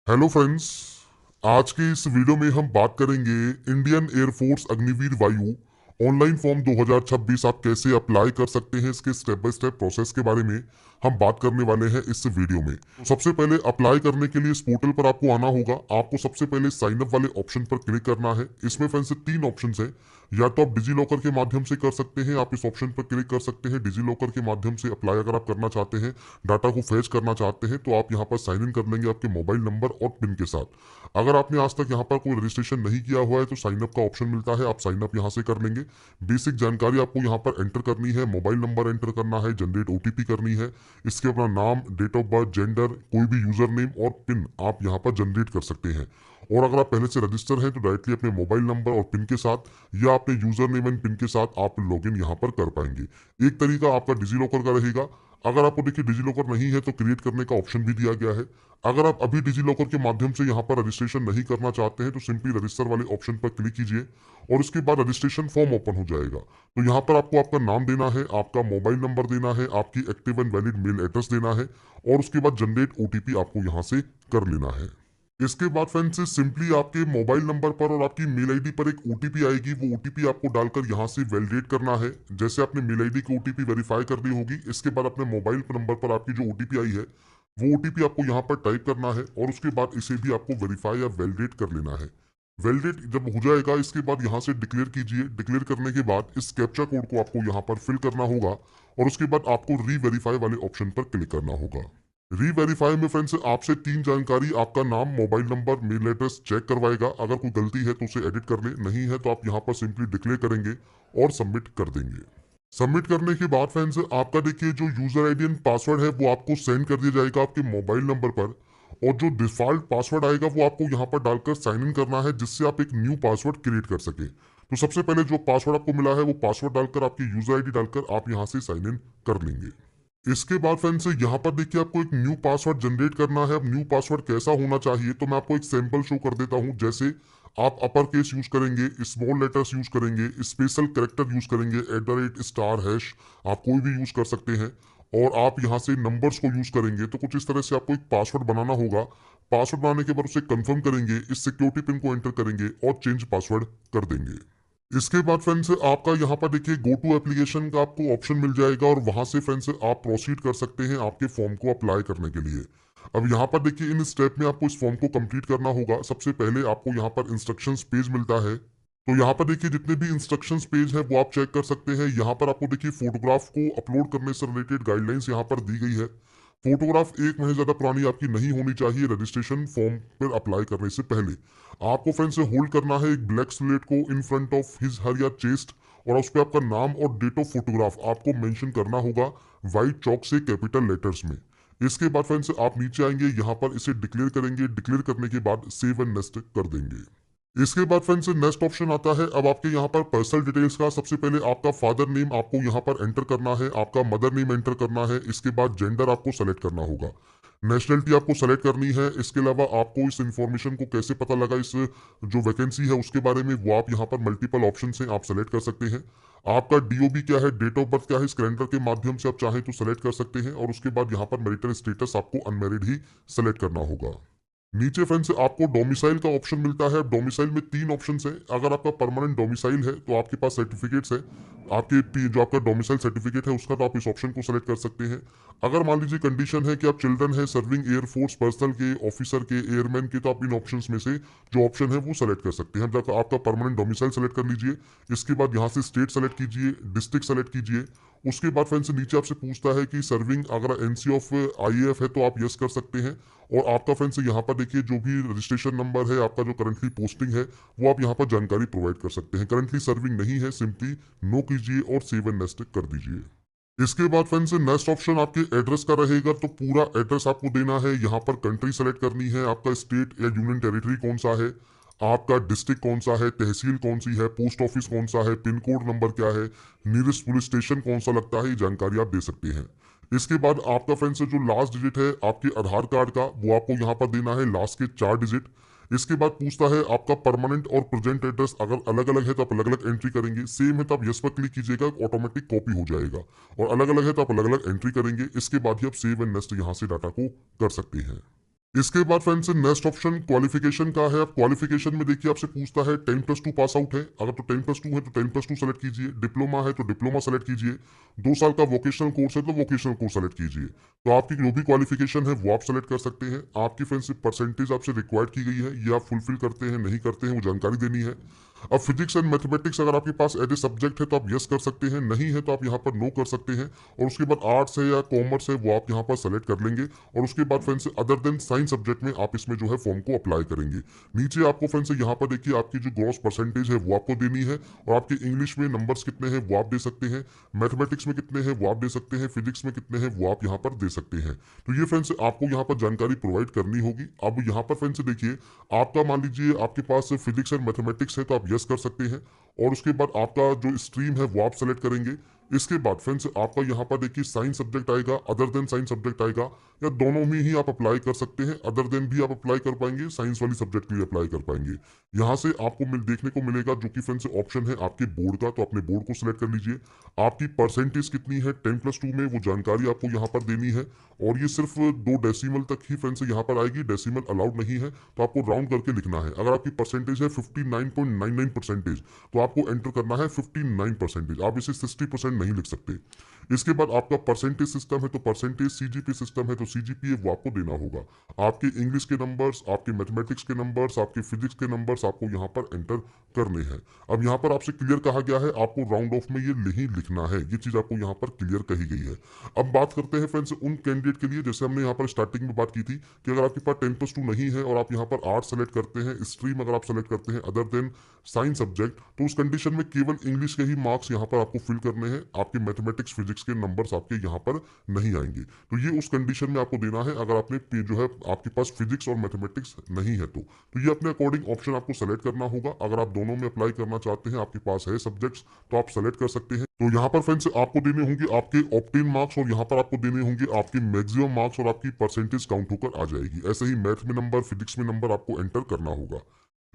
Hello friends. आज के इस वीडियो में हम बात करेंगे इंडियन एयरफोर्स अग्निवीर वायु ऑनलाइन फॉर्म 2026 आप कैसे अप्लाई कर सकते हैं, इसके स्टेप बाय स्टेप प्रोसेस के बारे में हम बात करने वाले हैं इस वीडियो में। तो सबसे पहले अप्लाई करने के लिए इस पोर्टल पर आपको आना होगा। आपको सबसे पहले साइन अप वाले ऑप्शन पर क्लिक करना है। इसमें फ्रेंड्स तीन ऑप्शन है। या तो आप डिजी लॉकर के माध्यम से कर सकते हैं, आप इस ऑप्शन पर क्लिक कर सकते हैं। डिजी लॉकर के माध्यम से अप्लाई अगर आप करना चाहते हैं, डाटा को फैच करना चाहते हैं, तो आप यहाँ पर साइन इन कर लेंगे आपके मोबाइल नंबर और पिन के साथ। अगर आपने आज तक यहाँ पर कोई रजिस्ट्रेशन नहीं किया हुआ है तो साइन अप का ऑप्शन मिलता है, आप साइन अप यहाँ से कर लेंगे। बेसिक जानकारी आपको यहाँ पर एंटर करनी है, मोबाइल नंबर एंटर करना है, जनरेट ओटीपी करनी है। इसके अपना नाम, डेट ऑफ बर्थ, जेंडर, कोई भी यूजर नेम और पिन आप यहाँ पर जनरेट कर सकते हैं। और अगर आप पहले से रजिस्टर हैं तो डायरेक्टली अपने मोबाइल नंबर और पिन के साथ या अपने यूजर नेम एंड पिन के साथ आप लॉगिन यहाँ पर कर पाएंगे। एक तरीका आपका डिजी लॉकर का रहेगा। अगर आपको देखिए डिजी लॉकर नहीं है तो क्रिएट करने का ऑप्शन भी दिया गया है। अगर आप अभी डिजी लॉकर के माध्यम से यहाँ पर रजिस्ट्रेशन नहीं करना चाहते हैं तो सिंपली रजिस्टर वाले ऑप्शन पर क्लिक कीजिए और उसके बाद रजिस्ट्रेशन फॉर्म ओपन हो जाएगा। तो यहाँ पर आपको आपका नाम देना है, आपका मोबाइल नंबर देना है, आपकी active and valid mail address देना है और उसके बाद जनरेट ओटीपी आपको यहाँ से कर लेना है। इसके बाद फ्रेंड्स सिंपली आपके मोबाइल नंबर पर और आपकी मेल आईडी पर एक ओटीपी आएगी। वो ओटीपी आपको डालकर यहाँ से वैलिडेट करना है। जैसे आपने मेल आईडी की ओटीपी वेरीफाई कर दी होगी, इसके बाद अपने मोबाइल नंबर पर आपकी जो ओटीपी आई है वो ओटीपी आपको यहाँ पर टाइप करना है और उसके बाद इसे भी आपको वेरीफाई या वैलिडेट कर लेना है। वैलिडेट जब हो जाएगा इसके बाद यहाँ से डिक्लेयर कीजिए। डिक्लेयर करने के बाद इस कैप्चा कोड को आपको यहाँ पर फिल करना होगा और उसके बाद आपको री वेरीफाई वाले ऑप्शन पर क्लिक करना होगा। री वेरीफाई में फ्रेंड्स आपसे तीन जानकारी, आपका नाम, mobile number, mail address check करवाएगा। अगर कोई गलती है तो उसे एडिट कर ले, नहीं है तो आप यहाँ पर सिंपली डिक्लेयर करेंगे और सबमिट कर देंगे। सबमिट करने के बाद फ्रेंड्स आपका देखिए जो यूजर आईडी एंड पासवर्ड है वो आपको सेंड कर दिया जाएगा आपके मोबाइल नंबर पर। और जो डिफॉल्ट पासवर्ड आएगा वो आपको यहाँ पर डालकर साइन इन करना है, जिससे आप एक न्यू पासवर्ड क्रिएट कर सके। तो सबसे पहले जो पासवर्ड आपको मिला है वो पासवर्ड डालकर आपकी यूजर आईडी डालकर आप यहाँ से साइन इन कर लेंगे। इसके बाद फ्रेंड्स यहाँ पर देखिए आपको एक न्यू पासवर्ड जनरेट करना है। अब न्यू पासवर्ड कैसा होना चाहिए तो मैं आपको एक सैंपल शो कर देता हूँ। जैसे आप अपर केस यूज करेंगे, स्मॉल लेटर्स यूज करेंगे, स्पेशल कैरेक्टर यूज करेंगे, @ स्टार हैश आप कोई भी यूज कर सकते हैं। और आप यहाँ से नंबर्स को यूज करेंगे तो कुछ इस तरह से आपको एक पासवर्ड बनाना होगा। पासवर्ड बनाने के बाद उसे कंफर्म करेंगे, इस सिक्योरिटी पिन को एंटर करेंगे और चेंज पासवर्ड कर देंगे। इसके बाद फ्रेंड्स आपका यहाँ पर देखिए गो टू एप्लीकेशन का आपको ऑप्शन मिल जाएगा और वहां से फ्रेंड्स आप प्रोसीड कर सकते हैं आपके फॉर्म को अप्लाई करने के लिए। अब यहाँ पर देखिए इन स्टेप में आपको इस फॉर्म को कंप्लीट करना होगा। सबसे पहले आपको यहाँ पर इंस्ट्रक्शंस पेज मिलता है। तो यहाँ पर देखिए जितने भी इंस्ट्रक्शंस पेज है वो आप चेक कर सकते हैं। यहाँ पर आपको देखिए फोटोग्राफ को अपलोड करने से रिलेटेड गाइडलाइंस यहाँ पर दी गई है। फोटोग्राफ 1 महीने ज्यादा पुरानी आपकी नहीं होनी चाहिए रजिस्ट्रेशन फॉर्म पर अप्लाई करने से पहले। आपको फ्रेंड से होल्ड करना है एक ब्लैक स्लेट को in front of his her या चेस्ट और उस पर आपका नाम और डेट ऑफ फोटोग्राफ आपको मेंशन करना होगा व्हाइट चौक से कैपिटल लेटर्स में। इसके बाद फ्रेंड्स आप नीचे आएंगे, यहाँ पर इसे डिक्लेयर करेंगे। डिक्लेयर करने के बाद सेव एंड नेक्स्ट कर देंगे। इसके बाद फ्रेंड्स नेक्स्ट ऑप्शन आता है। अब आपके यहाँ पर पर्सनल डिटेल्स का सबसे पहले आपका फादर नेम आपको यहाँ पर एंटर करना है, आपका मदर नेम एंटर करना है। इसके बाद जेंडर आपको सेलेक्ट करना होगा, नेशनलिटी आपको सेलेक्ट करनी है। इसके अलावा आपको इस इंफॉर्मेशन को कैसे पता लगा, इस जो वैकेंसी है उसके बारे में, वो आप यहाँ पर मल्टीपल ऑप्शन से आप सेलेक्ट कर सकते हैं। आपका डीओबी क्या है, डेट ऑफ बर्थ क्या है, इस कैलेंडर के माध्यम से आप चाहें तो सेलेक्ट कर सकते हैं। और उसके बाद यहाँ पर मैरिटल स्टेटस आपको अनमैरिड ही सेलेक्ट करना होगा। नीचे फ्रेंड्स आपको डोमिसाइल का ऑप्शन मिलता है। डोमिसाइल में तीन ऑप्शन है। अगर आपका परमानेंट डोमिसाइल है तो आपके पास सर्टिफिकेट्स है, जो आपका डोमिसाइल सर्टिफिकेट है उसका, तो आप इस ऑप्शन को सेलेक्ट कर सकते हैं। अगर मान लीजिए कंडीशन है कि आप चिल्ड्रन है, सर्विंग एयरफोर्स पर्सनल के, ऑफिसर के, एयरमैन के, तो आप इन ऑप्शंस में से जो ऑप्शन है वो सेलेक्ट कर सकते हैं। अब जाकर आपका परमानेंट डोमिसाइल सेलेक्ट कर लीजिए। इसके बाद यहाँ से स्टेट सेलेक्ट कीजिए, डिस्ट्रिक्ट सेलेक्ट कीजिए। उसके बाद फ्रेंड्स नीचे आपसे पूछता है कि सर्विंग, अगर एनसी ऑफ आईएएफ है तो आप यस कर सकते हैं। और आपका फ्रेंड्स यहाँ पर देखिए जो भी रजिस्ट्रेशन नंबर है, आपका जो करंटली पोस्टिंग है, वो आप यहाँ पर जानकारी प्रोवाइड कर सकते हैं। करंटली सर्विंग नहीं है, सिंपली नो कीजिए और सेव एंड नेक्स्ट कर दीजिए। इसके बाद फ्रेंड्स नेक्स्ट ऑप्शन आपके एड्रेस का रहेगा। तो पूरा एड्रेस आपको देना है। यहाँ पर कंट्री सेलेक्ट करनी है, आपका स्टेट या यूनियन टेरिटरी कौन सा है, आपका डिस्ट्रिक्ट कौन सा है, तहसील कौन सी है, पोस्ट ऑफिस कौन सा है, पिन कोड नंबर क्या है, नियरेस्ट पुलिस स्टेशन कौन सा लगता है, ये जानकारी आप दे सकते हैं। इसके बाद आपका फ्रेंड्स जो लास्ट डिजिट है आपके आधार कार्ड का, वो आपको यहाँ पर देना है, लास्ट के 4 डिजिट। इसके बाद पूछता है आपका परमानेंट और प्रेजेंट एड्रेस, अगर अलग अलग है तो आप अलग अलग एंट्री करेंगे, सेम है तो आप यस पर क्लिक कीजिएगा, ऑटोमेटिक कॉपी हो जाएगा। और अलग अलग है तो आप अलग अलग एंट्री करेंगे। इसके बाद ही आप सेव एंड नेक्स्ट यहाँ से डाटा को कर सकते हैं। इसके बाद फ्रेंड्स नेक्स्ट ऑप्शन क्वालिफिकेशन का है। अब क्वालिफिकेशन में देखिए आपसे पूछता है 10+2 पास आउट है, अगर तो 10+2 है तो 10+2 सेलेक्ट कीजिए, डिप्लोमा है तो डिप्लोमा सेलेक्ट कीजिए, 2 साल का वोकेशनल कोर्स है तो वोकेशनल कोर्स सेलेक्ट कीजिए। तो आपकी जो भी क्वालिफिकेशन है वो आप सेलेक्ट कर सकते हैं। आपकी फ्रेंड्स परसेंटेज आपसे रिक्वायर्ड की गई है, ये आप फुलफिल करते हैं नहीं करते हैं वो जानकारी देनी है। अब फिजिक्स एंड मैथमेटिक्स अगर आपके पास एज ए सब्जेक्ट है तो आप यस कर सकते हैं, नहीं है तो आप यहाँ पर नो कर सकते हैं। और उसके बाद आर्ट्स है या कॉमर्स है वो आप यहाँ पर सेलेक्ट कर लेंगे। और उसके बाद friends other than science subject में आप इसमें जो है फॉर्म को अप्लाई करेंगे। नीचे आपको फ्रेंड्स यहाँ पर देखिए आपकी जो ग्रॉस परसेंटेज है वो आपको देनी है, और आपके इंग्लिश में नंबर्स कितने हैं वो आप दे सकते हैं, मैथमेटिक्स में कितने हैं वो आप दे सकते हैं, फिजिक्स में कितने हैं वो आप यहाँ पर दे सकते हैं। तो ये फ्रेंड्स आपको यहाँ पर जानकारी प्रोवाइड करनी होगी। अब यहाँ पर फ्रेंड्स देखिए आपका मान लीजिए आपके पास फिजिक्स एंड मैथमेटिक्स है तो आप यस कर सकते हैं, और उसके बाद आपका जो स्ट्रीम है वो आप सेलेक्ट करेंगे। इसके बाद फ्रेंड्स आपका यहाँ पर देखिए साइंस सब्जेक्ट आएगा, अदर देन साइंस सब्जेक्ट आएगा, या दोनों में ही आप अप्लाई कर सकते हैं। अदर देन भी आप अप्लाई कर पाएंगे, साइंस वाली सब्जेक्ट के लिए अप्लाई कर पाएंगे। यहाँ से आपको देखने को मिलेगा जो कि फ्रेंड्स ऑप्शन है आपके बोर्ड का, तो अपने बोर्ड को सिलेक्ट कर लीजिए। आपकी परसेंटेज कितनी है 10+2 में वो जानकारी आपको यहाँ पर देनी है, और ये सिर्फ 2 डेसिमल तक ही फ्रेंड्स यहाँ पर आएगी, डेसिमल अलाउड नहीं है, तो आपको राउंड करके लिखना है। अगर आपकी परसेंटेज है 59.99% तो आपको एंटर करना है 59%, आप इसे 60% नहीं लिख सकते। इसके बाद आपका परसेंटेज सिस्टम है तो परसेंटेज, सीजीपी सिस्टम है तो सीजीपीए वो आपको देना होगा। आपके इंग्लिश के नंबर्स, आपके मैथमेटिक्स के नंबर्स, आपके फिजिक्स के नंबर्स आपको यहाँ पर एंटर करने हैं। अब यहाँ पर आपसे क्लियर कहा गया है आपको राउंड ऑफ में ये नहीं लिखना है, ये चीज आपको यहाँ पर क्लियर कही गई है। अब बात करते हैं फ्रेंड्स उन कैंडिडेट के लिए, जैसे हमने यहाँ पर स्टार्टिंग में बात की थी कि अगर आपके पास 10+2 नहीं है और आप यहाँ पर आर्ट सेलेक्ट करते हैं, स्ट्रीम अगर आप सेलेक्ट करते हैं अदर देन साइंस सब्जेक्ट, तो उस कंडीशन में केवल इंग्लिश के ही मार्क्स यहाँ पर आपको फिल करने हैं, आपके मैथमेटिक्स फिजिक्स के नंबर्स आपके यहाँ पर नहीं आएंगे। तो ये उस कंडीशन में आपको देना है अगर आपने जो है आपके पास फिजिक्स और मैथमेटिक्स नहीं है तो ये अपने अकॉर्डिंग ऑप्शन आपको सेलेक्ट करना होगा। अगर आप दोनों में अप्लाई करना चाहते हैं, आपके पास है सब्जेक्ट्स, तो आप सेलेक्ट कर सकते हैं। तो यहाँ पर फ्रेंड्स आपको देने होंगे आपके ऑप्टेन मार्क्स, और यहाँ पर आपको देने होंगे आपके मैक्सिमम मार्क्स, और आपकी परसेंटेज काउंट होकर आ जाएगी। ऐसे ही मैथ में नंबर, फिजिक्स में नंबर आपको एंटर करना होगा।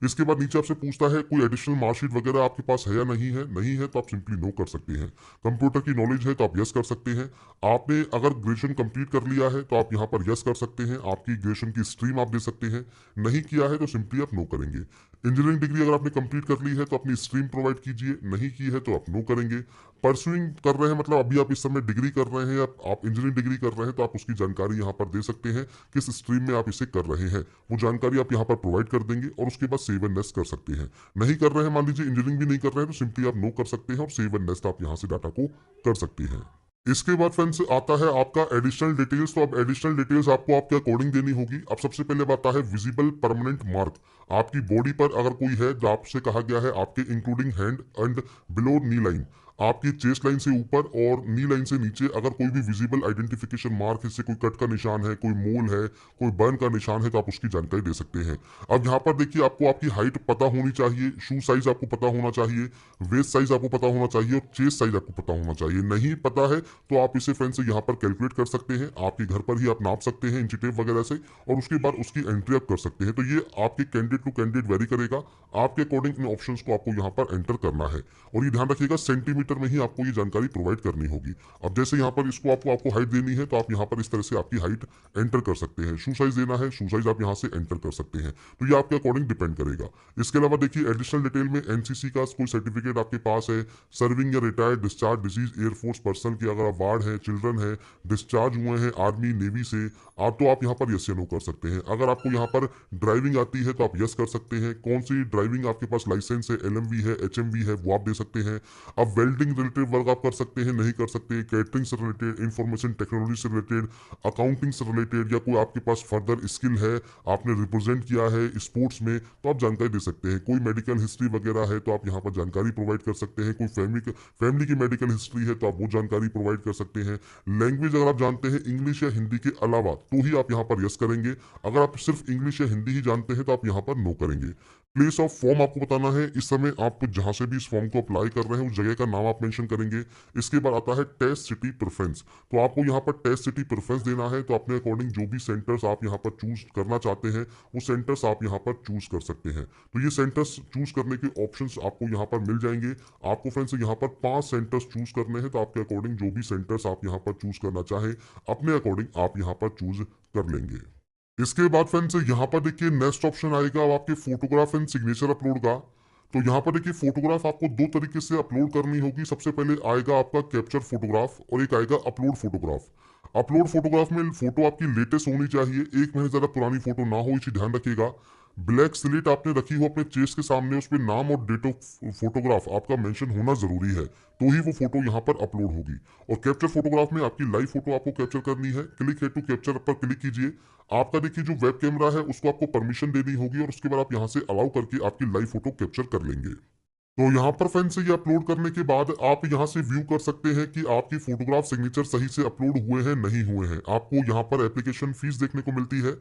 इसके बाद नीचे आपसे पूछता है कोई एडिशनल मार्कशीट वगैरह आपके पास है या नहीं है, नहीं है तो आप सिंपली नो कर सकते हैं। कंप्यूटर की नॉलेज है तो आप यस कर सकते हैं। आपने अगर ग्रेजुएशन कंप्लीट कर लिया है तो आप यहाँ पर यस कर सकते हैं, आपकी ग्रेजुएशन की स्ट्रीम आप दे सकते हैं। नहीं किया है तो सिंपली आप नो करेंगे। इंजीनियरिंग डिग्री अगर आपने कंप्लीट कर ली है तो अपनी स्ट्रीम प्रोवाइड कीजिए, नहीं की है तो आप नो करेंगे। परसुइंग कर रहे हैं मतलब अभी आप इस समय डिग्री कर रहे हैं या आप इंजीनियरिंग डिग्री कर रहे हैं तो आप उसकी जानकारी यहाँ पर दे सकते हैं, किस स्ट्रीम में आप इसे कर रहे हैं वो जानकारी आप यहाँ पर प्रोवाइड कर देंगे, और उसके बाद सेव एंड नेक्स्ट कर सकते हैं। नहीं कर रहे हैं, मान लीजिए इंजीनियरिंग भी नहीं कर रहे हैं, तो सिंपली आप नो कर सकते हैं और सेव एंड नेक्स्ट आप यहाँ से डाटा को कर सकते हैं। इसके बाद फ्रेंड्स आता है आपका एडिशनल डिटेल्स। तो अब एडिशनल डिटेल्स आपको आपके अकॉर्डिंग देनी होगी। अब सबसे पहले बात आता है विजिबल परमानेंट मार्क। आपकी बॉडी पर अगर कोई है जो आपसे कहा गया है आपके including hand and below knee line, आपकी चेस्ट लाइन से ऊपर और नी लाइन से नीचे अगर कोई भी विजिबल आइडेंटिफिकेशन मार्क, इससे कोई कट का निशान है, कोई मोल है, कोई बर्न का निशान है, तो आप उसकी जानकारी दे सकते हैं। अब यहाँ पर देखिए आपको आपकी हाइट पता होनी चाहिए, शू साइज आपको पता होना चाहिए, वेस्ट साइज आपको पता होना चाहिए, और चेस्ट साइज आपको पता होना चाहिए। नहीं पता है तो आप इसे फ्रेंड से यहाँ पर कैलकुलेट कर सकते हैं, आपके घर पर ही आप नाप सकते हैं इंची टेप वगैरह से, और उसके बाद उसकी एंट्री आप कर सकते हैं। तो ये आपके कैंडिडेट टू कैंडिडेट वेरी करेगा, आपके अकॉर्डिंग इन ऑप्शंस को आपको यहाँ पर एंटर करना है। और ये ध्यान रखिएगा सेंटीमीटर में ही आपको ये जानकारी प्रोवाइड करनी होगी। अब जैसे यहाँ पर इसको आपको आपको हाइट देनी है तो आप यहाँ पर इस तरह से आपकी हाइट एंटर कर सकते हैं। शू साइज देना है, शू साइज आप यहाँ से एंटर कर सकते हैं। तो ये आपके अकॉर्डिंग डिपेंड करेगा। इसके अलावा देखिए एडिशनल डिटेल में एनसीसी का कोई सर्टिफिकेट आपके पास है, सर्विंग या retired discharge disease air force person की अगर अवार्ड है, चिल्ड्रन है, डिस्चार्ज हुए हैं आर्मी नेवी से, आप तो आप यहाँ पर यस या नो कर सकते हैं। अगर आपको यहाँ पर ड्राइविंग आती है तो आप यस कर सकते हैं। कौन सी ड्राइविंग आपके पास लाइसेंस है, एलएमवी है, एचएमवी है, वो आप दे सकते हैं। अब वेल्डिंग रिलेटेड वर्क आप कर सकते हैं, नहीं कर सकते, कैटरिंग से रिलेटेड, इंफॉर्मेशन टेक्नोलॉजी से रिलेटेड, अकाउंटिंग से रिलेटेड, या कोई आपके पास फर्दर स्किल है, आपने रिप्रेजेंट किया है स्पोर्ट्स में, तो आप जानकारी दे सकते हैं। कोई मेडिकल हिस्ट्री वगैरह है तो आप यहाँ पर जानकारी प्रोवाइड कर सकते हैं। कोई फैमिली की मेडिकल हिस्ट्री है तो आप वो जानकारी प्रोवाइड कर सकते हैं। लैंग्वेज अगर आप जानते हैं इंग्लिश या हिंदी के अलावा तो ही आप यहाँ पर यस करेंगे। अगर आप सिर्फ इंग्लिश या हिंदी ही जानते हैं तो आप यहाँ पर नो करेंगे। प्लेस ऑफ फॉर्म आपको बताना है, इस समय आप जहां से भी इस फॉर्म को अप्लाई कर रहे हैं उस जगह का नाम आप मेंशन करेंगे। इसके बाद आता है टेस्ट सिटी प्रेफरेंस। तो आपको यहाँ पर टेस्ट सिटी प्रेफरेंस देना है, तो अपने अकॉर्डिंग जो भी सेंटर्स आप यहाँ पर चूज करना चाहते हैं वो सेंटर्स आप यहाँ पर चूज कर सकते हैं। तो ये सेंटर्स चूज करने के ऑप्शंस आपको यहाँ पर मिल जाएंगे। आपको फ्रेंड्स यहाँ पर 5 सेंटर्स चूज करने हैं, तो आपके अकॉर्डिंग जो भी सेंटर्स आप यहाँ पर चूज करना चाहें अपने अकॉर्डिंग आप यहाँ पर चूज कर लेंगे। इसके बाद फ्रेंड्स यहाँ पर देखिए नेक्स्ट ऑप्शन आएगा अब आपके फोटोग्राफ एंड सिग्नेचर अपलोड का। तो यहाँ पर देखिए फोटोग्राफ आपको दो तरीके से अपलोड करनी होगी। सबसे पहले आएगा आपका कैप्चर फोटोग्राफ और एक आएगा अपलोड फोटोग्राफ। अपलोड फोटोग्राफ में फोटो आपकी लेटेस्ट होनी चाहिए, 1 महीने ज्यादा पुरानी फोटो ना हो, इसे ध्यान रखिएगा। ब्लैक स्लेट आपने रखी हो अपने चेस्ट के सामने, उस पर नाम और डेट ऑफ फोटोग्राफ आपका मेंशन होना जरूरी है, तो ही वो फोटो यहाँ पर अपलोड होगी। और कैप्चर फोटोग्राफ में आपकी लाइव फोटो आपको कैप्चर करनी है। क्लिक है टू कैप्चर पर क्लिक कीजिए। आपका देखिए जो वेब कैमरा है उसको आपको परमिशन देनी होगी और उसके बाद आप यहाँ से अलाउ करके आपकी लाइव फोटो कैप्चर कर लेंगे। तो यहाँ पर फ्रेंड्स ये अपलोड करने के बाद आप यहाँ से व्यू कर सकते हैं कि आपकी फोटोग्राफ सिग्नेचर सही से अपलोड हुए हैं नहीं हुए हैं। आपको यहाँ पर एप्लीकेशन फीस देखने को मिलती है।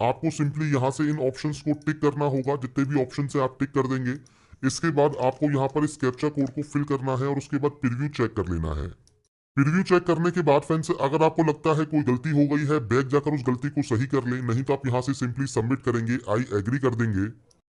आपको सिंपली यहाँ से इन ऑप्शंस को टिक करना होगा, जितने भी ऑप्शन है आप टिक कर देंगे। इसके बाद आपको यहाँ पर इस कैप्चा कोड को फिल करना है और उसके बाद प्रीव्यू चेक कर लेना है। प्रीव्यू चेक करने के बाद फ्रेंड्स अगर आपको लगता है कोई गलती हो गई है, बैक जाकर उस गलती को सही कर लें, नहीं तो आप यहाँ से सिंपली सबमिट करेंगे, आई एग्री कर देंगे।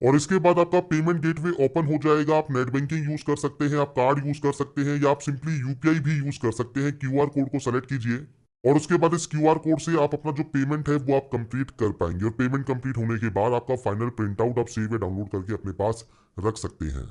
और इसके बाद आपका पेमेंट गेटवे ओपन हो जाएगा। आप नेट बैंकिंग यूज कर सकते हैं, आप कार्ड यूज कर सकते हैं, या आप सिंपली यूपीआई भी यूज कर सकते हैं। क्यूआर कोड को सेलेक्ट कीजिए और उसके बाद इस क्यूआर कोड से आप अपना जो पेमेंट है वो आप कंप्लीट कर पाएंगे। और पेमेंट कंप्लीट होने के बाद आपका फाइनल प्रिंट आउट आप सेव या डाउनलोड करके अपने पास रख सकते हैं।